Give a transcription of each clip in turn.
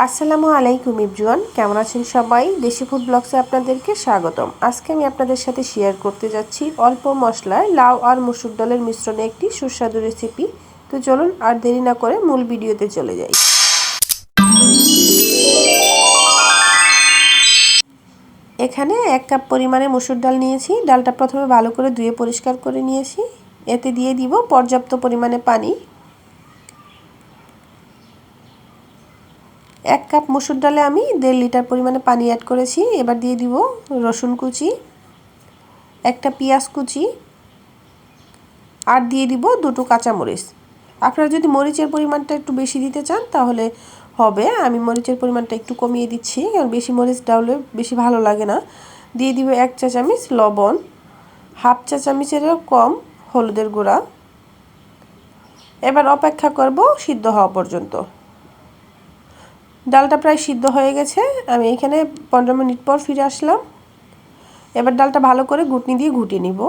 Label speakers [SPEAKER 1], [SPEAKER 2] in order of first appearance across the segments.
[SPEAKER 1] আসসালামু আলাইকুম এভরিওয়ান, কেমন আছেন সবাই? দেশি ফুড ব্লগসে আপনাদেরকে স্বাগতম। আজকে আমি আপনাদের সাথে শেয়ার করতে যাচ্ছি অল্প মশলায় লাউ আর মসুর ডালের মিশ্রণে একটি সুস্বাদু রেসিপি। তো চলুন আর দেরি না করে মূল ভিডিওতে চলে যাই। এখানে 1 কাপ পরিমাণে মসুর ডাল নিয়েছি। ডালটা প্রথমে ভালো করে ধুয়ে পরিষ্কার করে নিয়েছি। এতে দিয়ে দিব পর্যাপ্ত পরিমাণে পানি। 1 কাপ মসুর ডালে আমি 1.5 লিটার পরিমাণে পানি অ্যাড করেছি। এবার দিয়ে দিব রসুন কুচি, একটা পেঁয়াজ কুচি, আর দিয়ে দিব 2টো কাঁচামরিচ। আপনারা যদি মরিচের পরিমাণটা একটু বেশি দিতে চান তাহলে হবে। আমি মরিচের পরিমাণটা একটু কমিয়ে দিচ্ছি, কারণ বেশি মরিচ ডালে বেশি ভালো লাগে না। দিয়ে দিব 1 চা চামচ লবণ, হাফ চা চামচেরও কম হলুদের গুঁড়া। এবার অপেক্ষা করব সিদ্ধ হওয়া পর্যন্ত। ডালটা প্রায় সিদ্ধ হয়ে গেছে। আমি এখানে 15 মিনিট পর ফিরে আসলাম। এবার ডালটা ভালো করে ঘুটনি দিয়ে ঘুটে নিব।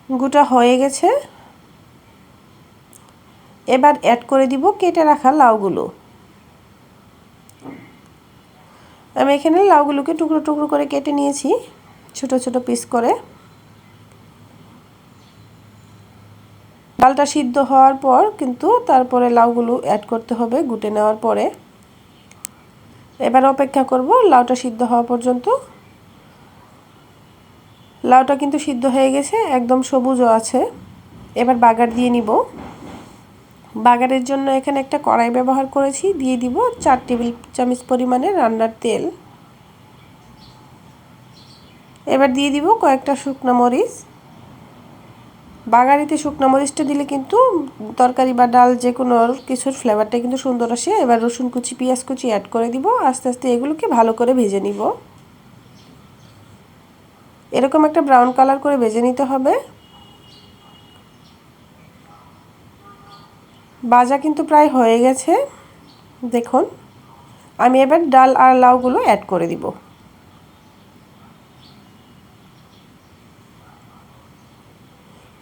[SPEAKER 1] গুটা হয়ে গেছে। এবার অ্যাড করে দিব কেটে রাখা লাউগুলো। আমি এখানে লাউগুলোকে টুকরো টুকরো করে কেটে নিয়েছি, ছোট ছোট পিস করে। ডালটা সিদ্ধ হওয়ার পর কিন্তু তারপরে লাউগুলো অ্যাড করতে হবে গুটে নেওয়ার পরে। এবার অপেক্ষা করব লাউটা সিদ্ধ হওয়া পর্যন্ত। লাউটা কিন্তু সিদ্ধ হয়ে গেছে, একদম সবুজও আছে। এবার বাগার দিয়ে নিব। বাগারের জন্য এখানে একটা কড়াই ব্যবহার করেছি। দিয়ে দিব 4 টেবিল চামচ পরিমাণে রান্নার তেল। এবার দিয়ে দিব কয়েকটা শুকনো মরিচ। বাগারিতে শুকনো মরিচটা দিলে কিন্তু তরকারি বা ডাল যে কোনো কিছুর ফ্লেভারটা কিন্তু সুন্দর আসে। এবার রসুন কুচি, পেঁয়াজ কুচি অ্যাড করে দিব। আস্তে আস্তে এগুলোকে ভালো করে ভেজে নিব। এরকম একটা ব্রাউন কালার করে ভেজে নিতে হবে। ভাজা কিন্তু প্রায় হয়ে গেছে, দেখুন। আমি এবার ডাল আর লাউগুলো অ্যাড করে দিব।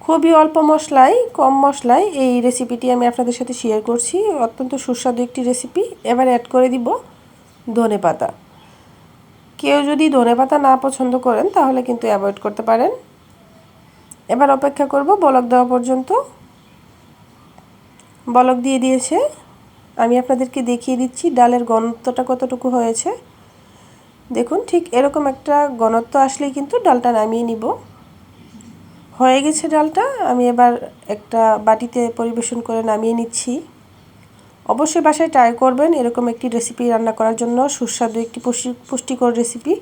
[SPEAKER 1] খুবই অল্প মশলায়, কম মশলায় এই রেসিপিটি আমি আপনাদের সাথে শেয়ার করছি। অত্যন্ত সুস্বাদু একটি রেসিপি। এবার অ্যাড করে দিব ধনেপাতা। কেউ যদি ধনেপাতা না পছন্দ করেন তাহলে কিন্তু অ্যাভয়েড করতে পারেন। এবার অপেক্ষা করব বলক দেওয়া পর্যন্ত। বলক দিয়ে দিয়েছে। আমি আপনাদেরকে দেখিয়ে দিচ্ছি ডালের ঘনত্বটা কতটুকু হয়েছে। দেখুন, ঠিক এরকম একটা ঘনত্ব আসলেই কিন্তু ডালটা নামিয়ে নিব। হয়ে গেছে ডালটা। আমি এবার একটা বাটিতে পরিবেশন করে নামিয়ে নিচ্ছি। অবশ্যই বাসায় ট্রাই করবেন এরকম একটি রেসিপি রান্না করার জন্য। সুস্বাদু একটি পুষ্টিকর রেসিপি,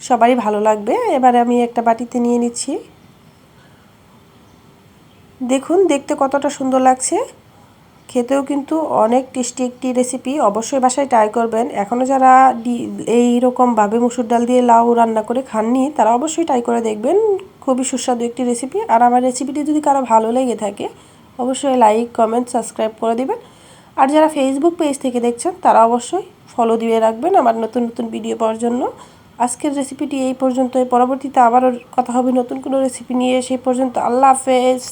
[SPEAKER 1] সবারই ভালো লাগবে। এবারে আমি একটা বাটিতে নিয়ে নিচ্ছি। দেখুন দেখতে কতটা সুন্দর লাগছে, খেতেও কিন্তু অনেক টেস্টি একটি রেসিপি। অবশ্যই বাসায় ট্রাই করবেন। এখনও যারা এইরকমভাবে মসুর ডাল দিয়ে লাউ রান্না করে খাননি তারা অবশ্যই ট্রাই করে দেখবেন। খুবই সুস্বাদু একটি রেসিপি। আর আমার রেসিপিটি যদি কারো ভালো লেগে থাকে অবশ্যই লাইক, কমেন্ট, সাবস্ক্রাইব করে দিবেন। আর যারা ফেসবুক পেজ থেকে দেখছেন তারা অবশ্যই ফলো দিয়ে রাখবেন আমার নতুন নতুন ভিডিও পাওয়ার জন্য। আজকের রেসিপিটি এই পর্যন্তই। পরবর্তীতে আবারও কথা হবে নতুন কোনো রেসিপি নিয়ে। সেই পর্যন্ত আল্লাহ হাফেজ।